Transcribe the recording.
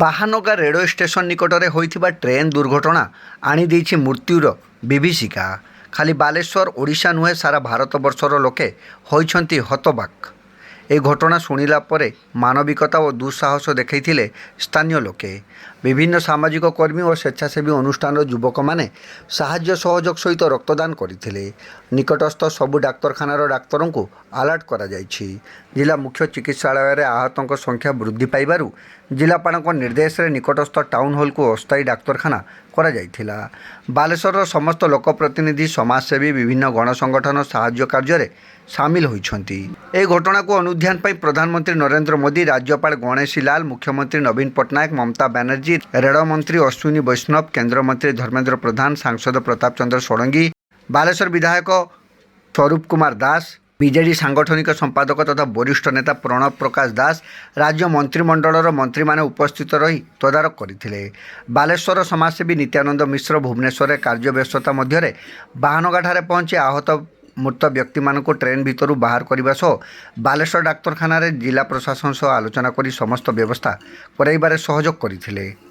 ବାହାନଗା ରେଳ ଷ୍ଟେସନ ନିକଟରେ ହୋଇଥିବା ଟ୍ରେନ୍ ଦୁର୍ଘଟଣା ଆଣିଦେଇଛି ମୃତ୍ୟୁର ବିଭୀଷିକା। ଖାଲି ବାଲେଶ୍ୱର, ଓଡ଼ିଶା ନୁହେଁ, ସାରା ଭାରତବର୍ଷର ଲୋକେ ହୋଇଛନ୍ତି ହତବାକ୍। ଏହି ଘଟଣା ଶୁଣିଲା ପରେ ମାନବିକତା ଓ ଦୁଃସାହସ ଦେଖାଇଥିଲେ ସ୍ଥାନୀୟ ଲୋକେ। ବିଭିନ୍ନ ସାମାଜିକ କର୍ମୀ ଓ ସ୍ୱେଚ୍ଛାସେବୀ ଅନୁଷ୍ଠାନର ଯୁବକମାନେ ସାହାଯ୍ୟ ସହଯୋଗ ସହିତ ରକ୍ତଦାନ କରିଥିଲେ। ନିକଟସ୍ଥ ସବୁ ଡାକ୍ତରଖାନାର ଡାକ୍ତରଙ୍କୁ ଆଲର୍ଟ କରାଯାଇଛି। ଜିଲ୍ଲା ମୁଖ୍ୟ ଚିକିତ୍ସାଳୟରେ ଆହତଙ୍କ ସଂଖ୍ୟା ବୃଦ୍ଧି ପାଇବାରୁ ଜିଲ୍ଲାପାଳଙ୍କ ନିର୍ଦ୍ଦେଶରେ ନିକଟସ୍ଥ ଟାଉନ୍ ହଲ୍କୁ ଅସ୍ଥାୟୀ ଡାକ୍ତରଖାନା କରାଯାଇଥିଲା। ବାଲେଶ୍ୱରର ସମସ୍ତ ଲୋକପ୍ରତିନିଧି, ସମାଜସେବୀ, ବିଭିନ୍ନ ଗଣସଂଗଠନ ସାହାଯ୍ୟ କାର୍ଯ୍ୟରେ ସାମିଲ ହୋଇଛନ୍ତି। ଏହି ଘଟଣାକୁ ଅନୁଧ୍ୟାନ ପାଇଁ ପ୍ରଧାନମନ୍ତ୍ରୀ ନରେନ୍ଦ୍ର ମୋଦି, ରାଜ୍ୟପାଳ ଗଣେଶୀ ଲାଲ, ମୁଖ୍ୟମନ୍ତ୍ରୀ ନବୀନ ପଟ୍ଟନାୟକ, ମମତା ବାନାର୍ଜୀ, ରେଳମନ୍ତ୍ରୀ ଅଶ୍ୱିନୀ ବୈଷ୍ଣବ, କେନ୍ଦ୍ରମନ୍ତ୍ରୀ ଧର୍ମେନ୍ଦ୍ର ପ୍ରଧାନ, ସାଂସଦ ପ୍ରତାପ ଚନ୍ଦ୍ର ଷଡ଼ଙ୍ଗୀ, ବାଲେଶ୍ୱର ବିଧାୟକ ସ୍ୱରୂପ କୁମାର ଦାସ, ବିଜେଡି ସାଂଗଠନିକ ସମ୍ପାଦକ ତଥା ବରିଷ୍ଠ ନେତା ପ୍ରଣବ ପ୍ରକାଶ ଦାସ, ରାଜ୍ୟ ମନ୍ତ୍ରିମଣ୍ଡଳର ମନ୍ତ୍ରୀମାନେ ଉପସ୍ଥିତ ରହି ତଦାରଖ କରିଥିଲେ। ବାଲେଶ୍ୱର ସମାଜସେବୀ ନିତ୍ୟାନନ୍ଦ ମିଶ୍ର ଭୁବନେଶ୍ୱରରେ କାର୍ଯ୍ୟ ବ୍ୟସ୍ତତା ମଧ୍ୟରେ ବାହାନଗାଠାରେ ପହଞ୍ଚି ଆହତ ମୃତ ବ୍ୟକ୍ତିମାନଙ୍କୁ ଟ୍ରେନ୍ ଭିତରୁ ବାହାର କରିବା ସହ ବାଲେଶ୍ୱର ଡାକ୍ତରଖାନାରେ ଜିଲ୍ଲା ପ୍ରଶାସନ ସହ ଆଲୋଚନା କରି ସମସ୍ତ ବ୍ୟବସ୍ଥା କରାଇବାରେ ସହଯୋଗ କରିଥିଲେ।